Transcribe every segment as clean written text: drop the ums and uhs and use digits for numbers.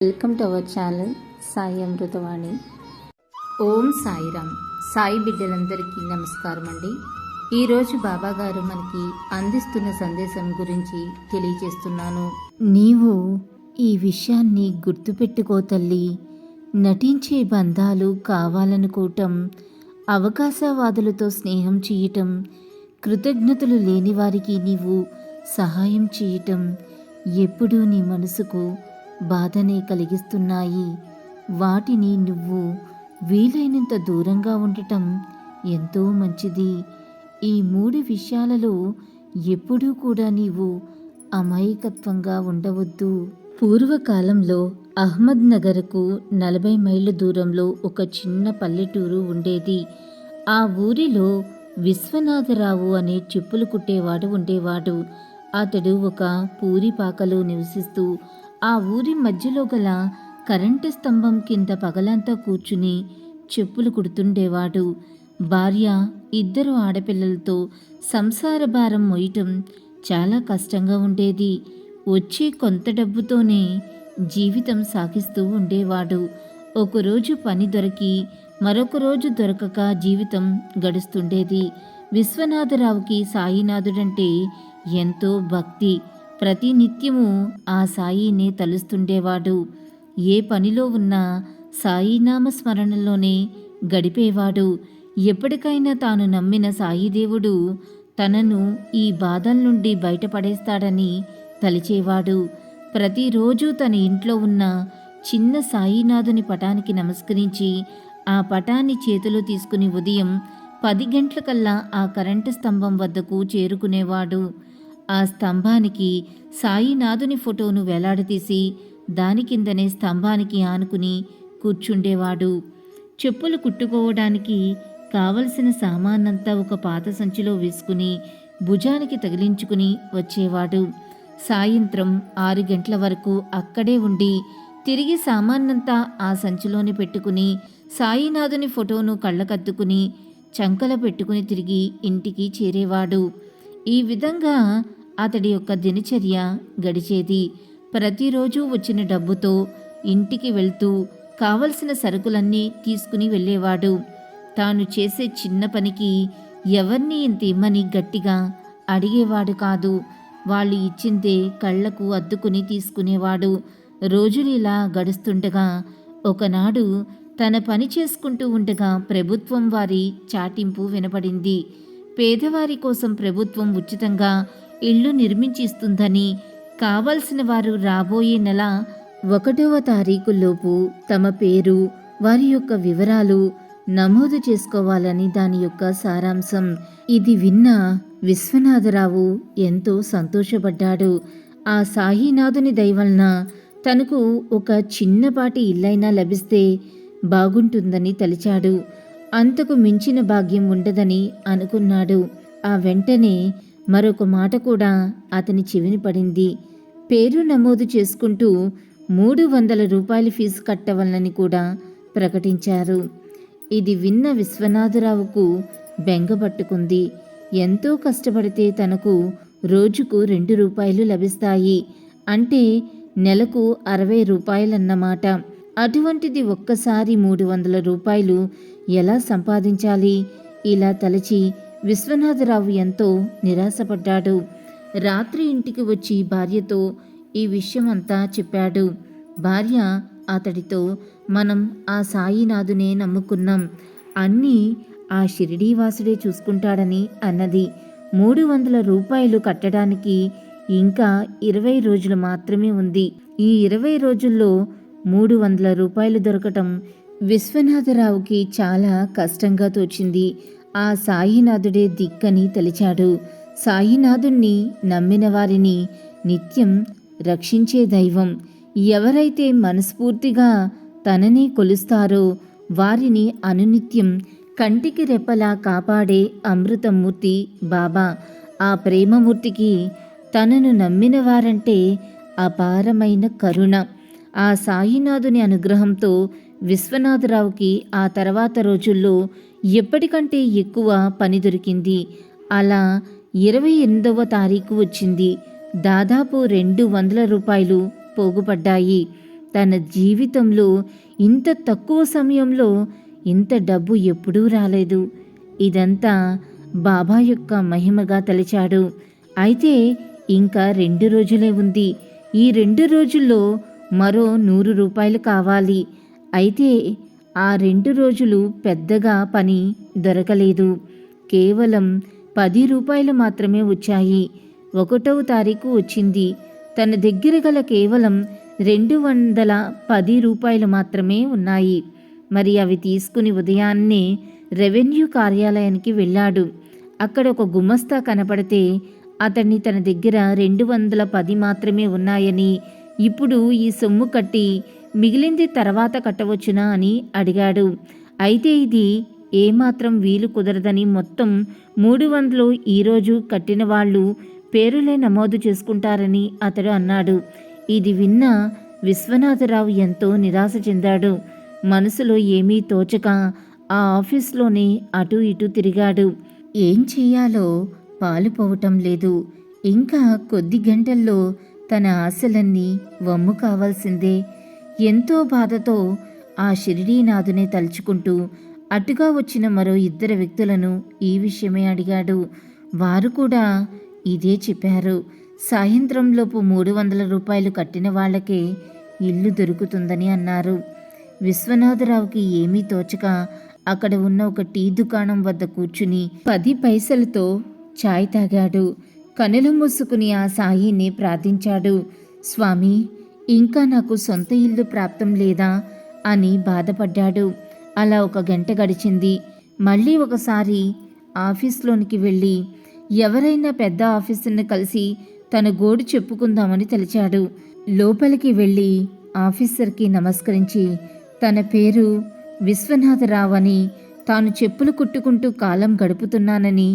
Welcome to our channel Sai Amritavani. Om Sairam. Sai బిడ్డలందరికీ నమస్కారం అండి. ఈరోజు బాబాగారు మనకి అందిస్తున్న సందేశం గురించి తెలియజేస్తున్నాను. నీవు ఈ విషయాన్ని గుర్తుపెట్టుకో తల్లి. నటించే బంధాలు కావాలనుకోవటం, అవకాశవాదులతో స్నేహం చేయటం, కృతజ్ఞతలు లేని వారికి నీవు సహాయం చేయటం ఎప్పుడూ నీ మనసుకు బాధనే కలిగిస్తున్నాయి. వాటిని నువ్వు వీలైనంత దూరంగా ఉండటం ఎంతో మంచిది. ఈ 3 విషయాలలో ఎప్పుడూ కూడా నీవు అమాయకత్వంగా ఉండవద్దు. పూర్వకాలంలో అహ్మద్ నగర్కు 40 మైళ్ళ దూరంలో ఒక చిన్న పల్లెటూరు ఉండేది. ఆ ఊరిలో విశ్వనాథరావు అనే చెప్పులు కుట్టేవాడు ఉండేవాడు. అతడు ఒక పూరిపాకలో నివసిస్తూ ఆ ఊరి మధ్యలో గల కరెంటు స్తంభం కింద పగలంతా కూర్చుని చెప్పులు కుడుతుండేవాడు. భార్య, 2 ఆడపిల్లలతో సంసార భారం మోయటం చాలా కష్టంగా ఉండేది. వచ్చే కొంత డబ్బుతోనే జీవితం సాగిస్తూ ఉండేవాడు. ఒకరోజు పని దొరికి మరొక రోజు దొరకక జీవితం గడుస్తుండేది. విశ్వనాథరావుకి సాయినాథుడంటే ఎంతో భక్తి. ప్రతి నిత్యము ఆ సాయినే తలుస్తుండేవాడు. ఏ పనిలో ఉన్నా సాయినామ స్మరణలోనే గడిపేవాడు. ఎప్పటికైనా తాను నమ్మిన సాయిదేవుడు తనను ఈ బాధల నుండి బయటపడేస్తాడని తలిచేవాడు. ప్రతిరోజు తన ఇంట్లో ఉన్న చిన్న సాయినాథుని పటానికి నమస్కరించి ఆ పటాన్ని చేతిలో తీసుకుని ఉదయం 10 గంటలకల్లా ఆ కరెంటు స్తంభం వద్దకు చేరుకునేవాడు. ఆ స్తంభానికి సాయినాథుని ఫోటోను వేలాడదీసి దాని కిందనే స్తంభానికి ఆనుకుని కూర్చుండేవాడు. చెప్పులు కుట్టుకోవడానికి కావలసిన సామానంతా ఒక పాత సంచిలో వేసుకుని భుజానికి తగిలించుకుని వచ్చేవాడు. సాయంత్రం 6 గంటల వరకు అక్కడే ఉండి తిరిగి సామానంతా ఆ సంచిలోని పెట్టుకుని సాయినాథుని ఫోటోను కళ్ళకద్దుకుని చంకల పెట్టుకుని తిరిగి ఇంటికి చేరేవాడు. ఈ విధంగా అతడి యొక్క దినచర్య గడిచేది. ప్రతిరోజు వచ్చిన డబ్బుతో ఇంటికి వెళ్తూ కావలసిన సరుకులన్నీ తీసుకుని వెళ్ళేవాడు. తాను చేసే చిన్న పనికి ఎవరిని ఇంత ఇమ్మని గట్టిగా అడిగేవాడు కాదు. వాళ్ళు ఇచ్చిందే కళ్లకు అద్దుకుని తీసుకునేవాడు. రోజులు ఇలా గడుస్తుండగా ఒకనాడు తన పని చేసుకుంటూ ఉండగా ప్రభుత్వం వారి చాటింపు వినపడింది. పేదవారి కోసం ప్రభుత్వం ఉచితంగా ఇళ్లు నిర్మించిస్తుందని, కావలసిన వారు రాబోయే నెల 1వ తారీఖులోపు తమ పేరు, వారి యొక్క వివరాలు నమోదు చేసుకోవాలని దాని యొక్క సారాంశం. ఇది విన్న విశ్వనాథరావు ఎంతో సంతోషపడ్డాడు. ఆ సాయినాథుని దయవలన తనకు ఒక చిన్నపాటి ఇల్లైనా లభిస్తే బాగుంటుందని తలిచాడు. అంతకు మించిన భాగ్యం ఉండదని అనుకున్నాడు. ఆ వెంటనే మరొక మాట కూడా అతని చెవిని పడింది. పేరు నమోదు చేసుకుంటూ 300 రూపాయల ఫీజు కట్టవలనని కూడా ప్రకటించారు. ఇది విన్న విశ్వనాథరావుకు బెంగపట్టుకుంది. ఎంతో కష్టపడితే తనకు రోజుకు 2 రూపాయలు లభిస్తాయి అంటే నెలకు 60 రూపాయలన్నమాట. అటువంటిది ఒక్కసారి 300 రూపాయలు ఎలా సంపాదించాలి? ఇలా తలచి విశ్వనాథరావు ఎంతో నిరాశపడ్డాడు. రాత్రి ఇంటికి వచ్చి భార్యతో ఈ విషయం అంతా చెప్పాడు. భార్య అతడితో, మనం ఆ సాయినాథునే నమ్ముకున్నాం, అన్నీ ఆ షిరిడీవాసుడే చూసుకుంటాడని అన్నది. 300 రూపాయలు కట్టడానికి ఇంకా 20 రోజులు మాత్రమే ఉంది. ఈ 20 రోజుల్లో 300 రూపాయలు దొరకటం విశ్వనాథరావుకి చాలా కష్టంగా తోచింది. ఆ సాయినాథుడే దిక్కని తలిచాడు. సాయినాథుణ్ణి నమ్మిన వారిని నిత్యం రక్షించే దైవం. ఎవరైతే మనస్ఫూర్తిగా తనని కొలుస్తారో వారిని అనునిత్యం కంటికి రెప్పలా కాపాడే అమృతమూర్తి బాబా. ఆ ప్రేమమూర్తికి తనను నమ్మిన వారంటే అపారమైన కరుణ. ఆ సాయినాథుని అనుగ్రహంతో విశ్వనాథరావుకి ఆ తర్వాత రోజుల్లో ఎప్పటికంటే ఎక్కువ పని దొరికింది. అలా 28వ తారీఖు వచ్చింది. దాదాపు 200 రూపాయలు పోగుపడ్డాయి. తన జీవితంలో ఇంత తక్కువ సమయంలో ఇంత డబ్బు ఎప్పుడూ రాలేదు. ఇదంతా బాబా యొక్క మహిమగా తలిచాడు. అయితే ఇంకా 2 రోజులే ఉంది. ఈ 2 రోజుల్లో మరో 100 రూపాయలు కావాలి. అయితే ఆ 2 రోజులు పెద్దగా పని దొరకలేదు. కేవలం 10 రూపాయలు మాత్రమే వచ్చాయి. 1వ తారీఖు వచ్చింది. తన దగ్గర గల కేవలం 210 రూపాయలు మాత్రమే ఉన్నాయి. మరి అవి తీసుకుని ఉదయాన్నే రెవెన్యూ కార్యాలయానికి వెళ్ళాడు. అక్కడ ఒక గుమస్తా కనపడితే అతన్ని తన దగ్గర 210 మాత్రమే ఉన్నాయని, ఇప్పుడు ఈ సొమ్ము కట్టి మిగిలింది తర్వాత కట్టవచ్చునా అని అడిగాడు. అయితే ఇది ఏమాత్రం వీలు కుదరదని మొత్తం 300 ఈరోజు కట్టిన వాళ్ళు పేరులే నమోదు చేసుకుంటారని అతడు అన్నాడు. ఇది విన్న విశ్వనాథరావు ఎంతో నిరాశ చెందాడు. మనసులో ఏమీ తోచక ఆ ఆఫీస్లోనే అటూ ఇటూ తిరిగాడు. ఏం చెయ్యాలో పాలుపోవటం లేదు. ఇంకా కొద్ది గంటల్లో తన ఆశలన్నీ వమ్ము కావాల్సిందే. ఎంతో బాధతో ఆ షిరిడీనాథునే తలుచుకుంటూ అటుగా వచ్చిన మరో 2 వ్యక్తులను ఈ విషయమే అడిగాడు. వారు కూడా ఇదే చెప్పారు. సాయంత్రంలోపు 300 రూపాయలు కట్టిన వాళ్ళకే ఇల్లు దొరుకుతుందని అన్నారు. విశ్వనాథరావుకి ఏమీ తోచక అక్కడ ఉన్న ఒక టీ దుకాణం వద్ద కూర్చుని 10 పైసలతో ఛాయ్ తాగాడు. కనులు మూసుకుని ఆ సాయిని ప్రార్థించాడు. స్వామి, ఇంకా నాకు సొంత ఇల్లు ప్రాప్తం లేదా అని బాధపడ్డాడు. అలా 1 గంట గడిచింది. మళ్ళీ ఒకసారి ఆఫీస్లోనికి వెళ్ళి ఎవరైనా పెద్ద ఆఫీసర్ని కలిసి తన గోడు చెప్పుకుందామని తలిచాడు. లోపలికి వెళ్ళి ఆఫీసర్కి నమస్కరించి తన పేరు విశ్వనాథరావు అని, తాను చెప్పులు కుట్టుకుంటూ కాలం గడుపుతున్నానని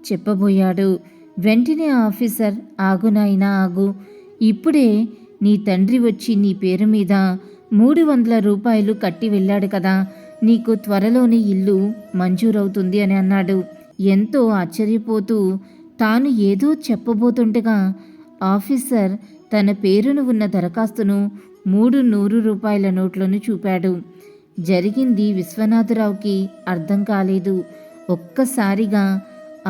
చెప్పబోయాడు. వెంటనే ఆఫీసర్, ఆగు నాయనా ఆగు, ఇప్పుడే నీ తండ్రి వచ్చి నీ పేరు మీద 300 రూపాయలు కట్టి వెళ్ళాడు కదా, నీకు త్వరలోనే ఇల్లు మంజూరవుతుంది అని అన్నాడు. ఎంతో ఆశ్చర్యపోతూ తాను ఏదో చెప్పబోతుండగా ఆఫీసర్ తన పేరును ఉన్న దరఖాస్తును 300 రూపాయల నోట్లను చూపాడు. జరిగింది విశ్వనాథరావుకి అర్థం కాలేదు. ఒక్కసారిగా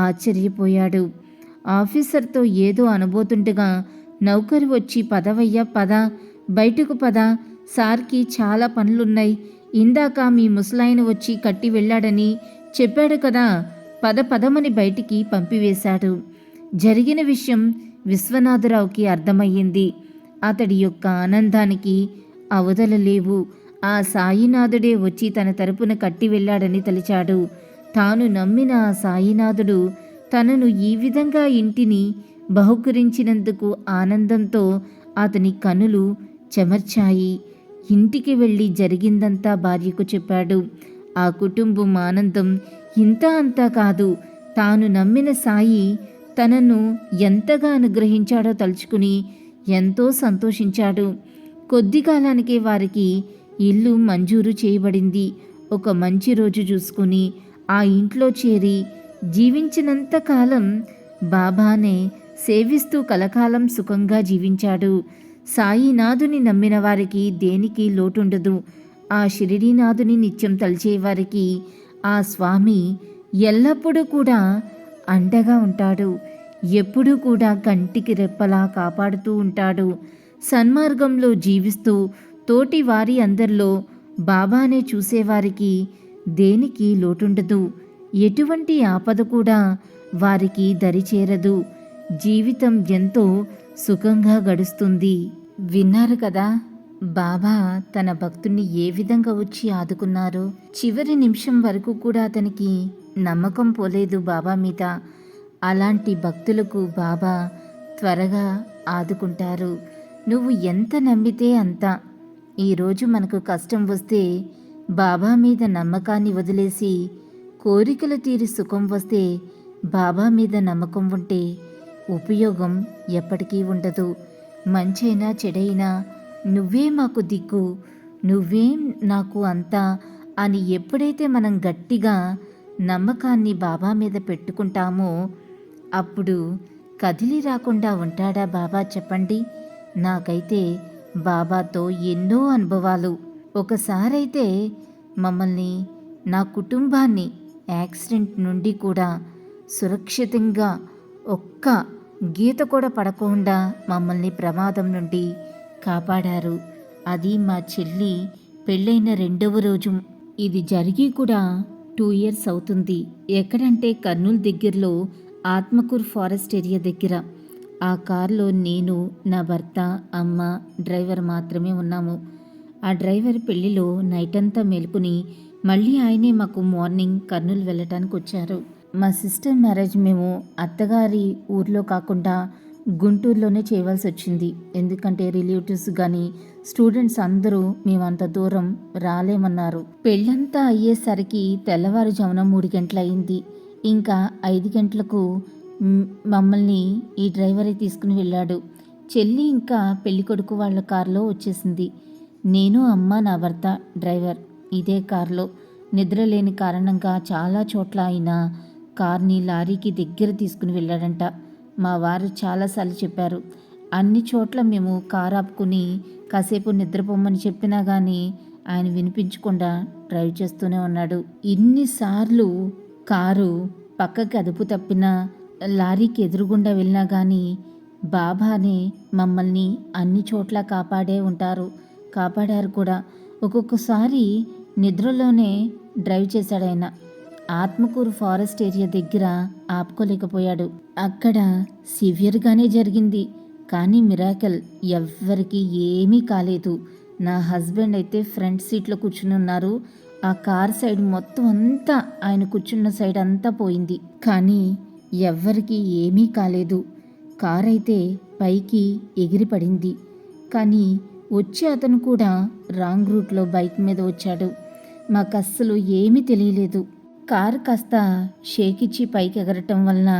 ఆశ్చర్యపోయాడు. ఆఫీసర్తో ఏదో అనబోతుండగా నౌకరు వచ్చి, పదవయ్యా పద, బయటకు పద, సార్కి చాలా పనులున్నాయి, ఇందాక మీ ముసలాయన వచ్చి కట్టి వెళ్ళాడని చెప్పాడు కదా, పదమని బయటికి పంపివేశాడు. జరిగిన విషయం విశ్వనాథరావుకి అర్థమయ్యింది. అతడి యొక్క ఆనందానికి అవధులు ఆ సాయినాథుడే వచ్చి తన తరపున కట్టి వెళ్ళాడని తలిచాడు. తాను నమ్మిన ఆ సాయినాథుడు తనను ఈ విధంగా ఇంటిని బహుకరించినందుకు ఆనందంతో అతని కనులు చెమర్చాయి. ఇంటికి వెళ్ళి జరిగిందంతా భార్యకు చెప్పాడు. ఆ కుటుంబం ఆనందం ఇంత అంతా కాదు. తాను నమ్మిన సాయి తనను ఎంతగా అనుగ్రహించాడో తలుచుకుని ఎంతో సంతోషించాడు. కొద్ది కాలానికే వారికి ఇల్లు మంజూరు చేయబడింది. ఒక మంచి రోజు చూసుకుని ఆ ఇంట్లో చేరి జీవించినంత కాలం బాబానే సేవిస్తూ కలకాలం సుఖంగా జీవించాడు. సాయినాథుని నమ్మిన వారికి దేనికి లోటుండదు. ఆ షిరిడీనాథుని నిత్యం తలిచేవారికి ఆ స్వామి ఎల్లప్పుడూ కూడా అండగా ఉంటాడు. ఎప్పుడూ కూడా కంటికి రెప్పలా కాపాడుతూ ఉంటాడు. సన్మార్గంలో జీవిస్తూ తోటి వారి అందరిలో బాబానే చూసేవారికి దేనికి లోటుండదు. ఎటువంటి ఆపద కూడా వారికి దరిచేరదు. జీవితం ఎంతో సుఖంగా గడుస్తుంది. విన్నారు కదా బాబా తన భక్తుణ్ణి ఏ విధంగా వచ్చి ఆదుకున్నారో. చివరి నిమిషం వరకు కూడా అతనికి నమ్మకం పోలేదు బాబా మీద. అలాంటి భక్తులకు బాబా త్వరగా ఆదుకుంటారు. నువ్వు ఎంత నమ్మితే అంత. ఈరోజు మనకు కష్టం వస్తే బాబా మీద నమ్మకాన్ని వదిలేసి కోరికలు తీరి సుఖం వస్తే బాబా మీద నమ్మకం ఉంటే ఉపయోగం ఎప్పటికీ ఉండదు. మంచైనా చెడైనా నువ్వే మాకు దిక్కు, నువ్వేం నాకు అంతా అని ఎప్పుడైతే మనం గట్టిగా నమ్మకాన్ని బాబా మీద పెట్టుకుంటామో అప్పుడు కదిలి రాకుండా ఉంటాడా బాబా చెప్పండి? నాకైతే బాబాతో ఎన్నో అనుభవాలు. ఒకసారైతే మమ్మల్ని, నా కుటుంబాన్ని యాక్సిడెంట్ నుండి కూడా సురక్షితంగా ఒక్క గీత కూడా పడకుండా మమ్మల్ని ప్రమాదం నుండి కాపాడారు. అది మా చెల్లి పెళ్ళైన 2వ రోజు. ఇది జరిగి కూడా 2 ఇయర్స్ అవుతుంది. ఎక్కడంటే కర్నూలు దగ్గరలో ఆత్మకూరు ఫారెస్ట్ ఏరియా దగ్గర. ఆ కారులో నేను, నా భర్త, అమ్మ, డ్రైవర్ మాత్రమే ఉన్నాము. ఆ డ్రైవర్ పెళ్లిలో నైట్ అంతా మేలుకుని మళ్ళీ ఆయనే మాకు మార్నింగ్ కర్నూలు వెళ్ళటానికి వచ్చారు. మా సిస్టర్ మ్యారేజ్ మేము అత్తగారి ఊర్లో కాకుండా గుంటూరులోనే చేయవలసి వచ్చింది. ఎందుకంటే రిలేటివ్స్ కానీ స్టూడెంట్స్ అందరూ మేమంత దూరం రాలేమన్నారు. పెళ్ళంతా అయ్యేసరికి తెల్లవారుజామున 3 గంటలు అయింది. ఇంకా 5 గంటలకు మమ్మల్ని ఈ డ్రైవరే తీసుకుని వెళ్ళాడు. చెల్లి ఇంకా పెళ్ళికొడుకు వాళ్ళ కారులో వచ్చేసింది. నేను, అమ్మ, నా భర్త, డ్రైవర్ ఇదే కారులో. నిద్రలేని కారణంగా చాలా చోట్ల ఆయన కార్ని లారీకి దగ్గర తీసుకుని వెళ్ళాడంట. మా వారు చాలాసార్లు చెప్పారు. అన్ని చోట్ల మేము కారు ఆపుకుని కాసేపు నిద్రపోమని చెప్పినా కానీ ఆయన వినిపించకుండా డ్రైవ్ చేస్తూనే ఉన్నాడు. ఇన్నిసార్లు కారు పక్కకి అదుపు తప్పినా, లారీకి ఎదురుగుండా వెళ్ళినా కానీ బాబానే మమ్మల్ని అన్ని చోట్ల కాపాడారు కూడా. ఒక్కొక్కసారి నిద్రలోనే డ్రైవ్ చేశాడాయన. ఆత్మకూరు ఫారెస్ట్ ఏరియా దగ్గర ఆపుకోలేకపోయాడు. అక్కడ సివియర్గానే జరిగింది. కానీ మిరాకల్, ఎవ్వరికి ఏమీ కాలేదు. నా హస్బెండ్ అయితే ఫ్రంట్ సీట్లో కూర్చుని ఉన్నారు. ఆ కార్ సైడ్ మొత్తం అంతా, ఆయన కూర్చున్న సైడ్ అంతా పోయింది. కానీ ఎవ్వరికి ఏమీ కాలేదు. కార్ అయితే పైకి ఎగిరి పడింది. కానీ వచ్చే అతను కూడా రాంగ్ రూట్లో బైక్ మీద వచ్చాడు. మాకు అస్సలు ఏమీ తెలియలేదు. కారు కాస్త షేక్ ఇచ్చి పైకి ఎగరటం వలన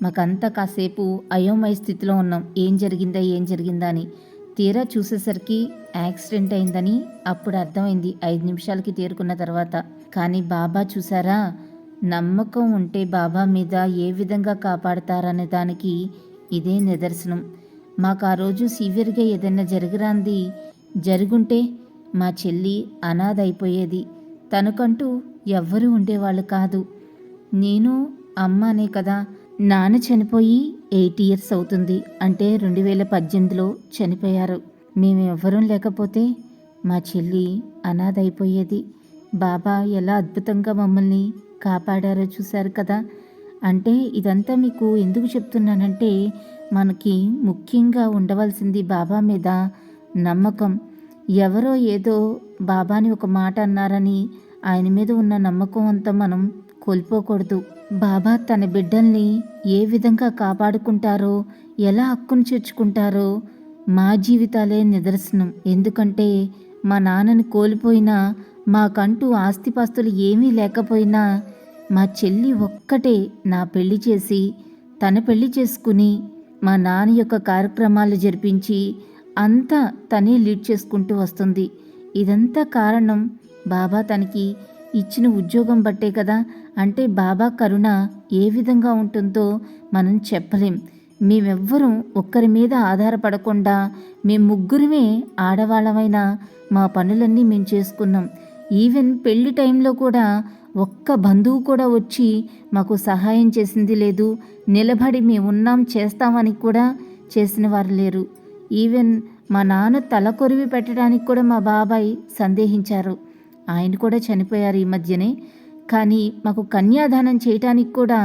మాకంతా కాసేపు అయోమయ స్థితిలో ఉన్నాం. ఏం జరిగిందా అని. తీరా చూసేసరికి యాక్సిడెంట్ అయిందని అప్పుడు అర్థమైంది 5 నిమిషాలకి తేరుకున్న తర్వాత. కానీ బాబా చూసారా, నమ్మకం ఉంటే బాబా మీద ఏ విధంగా కాపాడతారనే దానికి ఇదే నిదర్శనం. మాకు ఆ రోజు సివియర్గా ఏదైనా జరుగుంటే మా చెల్లి అనాథ అయిపోయేది. తనకంటూ ఎవ్వరూ ఉండేవాళ్ళు కాదు. నేను, అమ్మనే కదా. నాన్న చనిపోయి 8 ఇయర్స్ అవుతుంది. అంటే 2018లో చనిపోయారు. మేమెవ్వరూ లేకపోతే మా చెల్లి అనాథ అయిపోయేది. బాబా ఎలా అద్భుతంగా మమ్మల్ని కాపాడారో చూశారు కదా. అంటే ఇదంతా మీకు ఎందుకు చెప్తున్నానంటే, మనకి ముఖ్యంగా ఉండవలసింది బాబా మీద నమ్మకం. ఎవరో ఏదో బాబాని ఒక మాట అన్నారని ఆయన మీద ఉన్న నమ్మకం అంతా మనం కోల్పోకూడదు. బాబా తన బిడ్డల్ని ఏ విధంగా కాపాడుకుంటారో, ఎలా హక్కును చేర్చుకుంటారో మా జీవితాలే నిదర్శనం. ఎందుకంటే మా నాన్నని కోల్పోయినా, మాకంటూ ఆస్తిపాస్తులు ఏమీ లేకపోయినా మా చెల్లి ఒక్కటే నా పెళ్లి చేసి, తన పెళ్లి చేసుకుని, మా నాన్న యొక్క కార్యక్రమాలు జరిపించి అంతా తనే లీడ్ చేసుకుంటూ వస్తుంది. ఇదంతా కారణం బాబా తనకి ఇచ్చిన ఉద్యోగం బట్టే కదా. అంటే బాబా కరుణ ఏ విధంగా ఉంటుందో మనం చెప్పలేం. మేమెవ్వరూ ఒక్కరి మీద ఆధారపడకుండా మేము ముగ్గురమే ఆడవాళ్ళమైనా మా పనులన్నీ మేము చేసుకున్నాం. ఈవెన్ పెళ్లి టైంలో కూడా ఒక్క బంధువు కూడా వచ్చి మాకు సహాయం చేసింది లేదు. నిలబడి మేమున్నాం చేస్తామని కూడా చేసిన వారు లేరు. ఈవెన్ మా నాన్న తల కొరివి పెట్టడానికి కూడా మా బాబాయ్ సందేహించారు. ఆయన కూడా చనిపోయారు ఈ మధ్యనే. కానీ మాకు కన్యాదానం చేయటానికి కూడా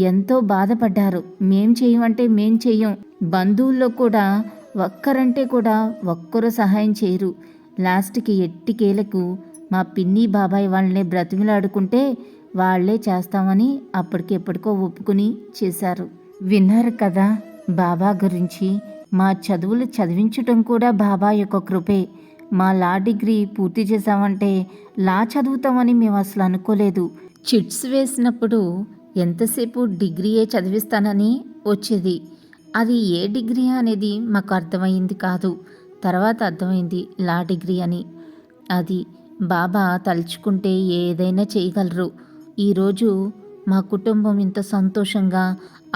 ఎంతో బాధపడ్డారు. మేం చెయ్యం. బంధువుల్లో కూడా ఒక్కరంటే కూడా ఒక్కరు సహాయం చేయరు. లాస్ట్కి ఎట్టికేలకు మా పిన్ని బాబాయ్ వాళ్ళనే బ్రతిమిలాడుకుంటే వాళ్లే చేస్తామని అప్పటికెప్పటికో ఒప్పుకుని చేశారు. విన్నారు కదా బాబా గురించి. మా చదువులు చదివించటం కూడా బాబా యొక్క కృపే. మా లా డిగ్రీ పూర్తి చేసామంటే లా చదువుతామని మేము అసలు అనుకోలేదు. చిట్స్ వేసినప్పుడు ఎంతసేపు డిగ్రీయే చదివిస్తానని వచ్చేది. అది ఏ డిగ్రీ అనేది మాకు అర్థమైంది కాదు. తర్వాత అర్థమైంది లా డిగ్రీ అని. అది బాబా తలుచుకుంటే ఏదైనా చేయగలరు. ఈరోజు మా కుటుంబం ఇంత సంతోషంగా,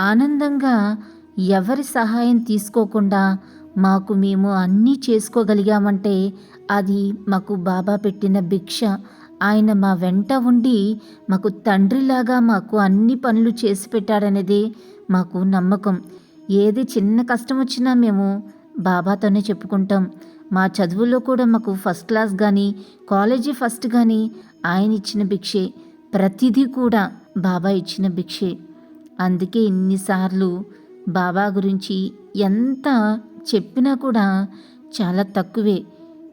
ఆనందంగా, ఎవరి సహాయం తీసుకోకుండా మాకు మేము అన్నీ చేసుకోగలిగామంటే అది మాకు బాబా పెట్టిన భిక్ష. ఆయన మా వెంట ఉండి మాకు తండ్రిలాగా మాకు అన్ని పనులు చేసి పెట్టాడనేదే మాకు నమ్మకం. ఏది చిన్న కష్టం వచ్చినా మేము బాబాతోనే చెప్పుకుంటాం. మా చదువులో కూడా మాకు ఫస్ట్ క్లాస్ కానీ కాలేజీ ఫస్ట్ కానీ ఆయన ఇచ్చిన భిక్షే. ప్రతిదీ కూడా బాబా ఇచ్చిన భిక్షే. అందుకే ఇన్నిసార్లు బాబా గురించి ఎంత చెప్పినా కూడా చాలా తక్కువే.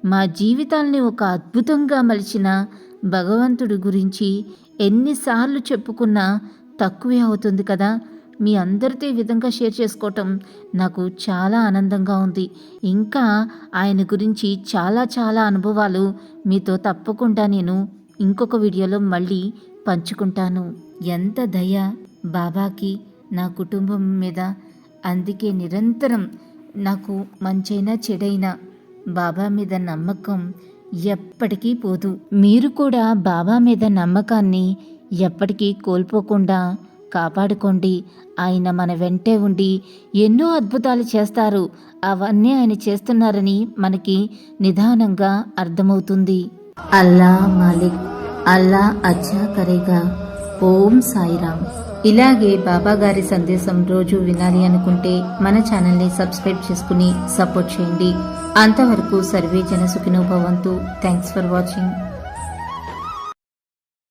మా జీవితాల్ని ఒక అద్భుతంగా మలిచిన భగవంతుడి గురించి ఎన్నిసార్లు చెప్పుకున్నా తక్కువే అవుతుంది కదా. మీ అందరితో ఈ విధంగా షేర్ చేసుకోవటం నాకు చాలా ఆనందంగా ఉంది. ఇంకా ఆయన గురించి చాలా చాలా అనుభవాలు మీతో తప్పకుండా నేను ఇంకొక వీడియోలో మళ్ళీ పంచుకుంటాను. ఎంత దయ బాబాకి నా కుటుంబం మీద. అందుకే నిరంతరం నాకు మంచైనా చెడైనా బాబా మీద నమ్మకం ఎప్పటికీ పోదు. మీరు కూడా బాబా మీద నమ్మకాన్ని ఎప్పటికీ కోల్పోకుండా కాపాడుకోండి. ఆయన మన వెంటే ఉండి ఎన్నో అద్భుతాలు చేస్తారు. అవన్నీ ఆయన చేస్తున్నారని మనకి నిదానంగా అర్థమవుతుంది. అల్లా మాలిక్, అల్లా అచ్చా కరేగా. ఓం సాయిరామ్. ఇలాగే బాబా గారి సందేశం రోజు వినాలి అనుకుంటే మన ఛానల్ని సబ్స్క్రైబ్ చేసుకుని సపోర్ట్ చేయండి. అంతవరకు సర్వే జన సుఖినో భవంతు. Thanks for watching.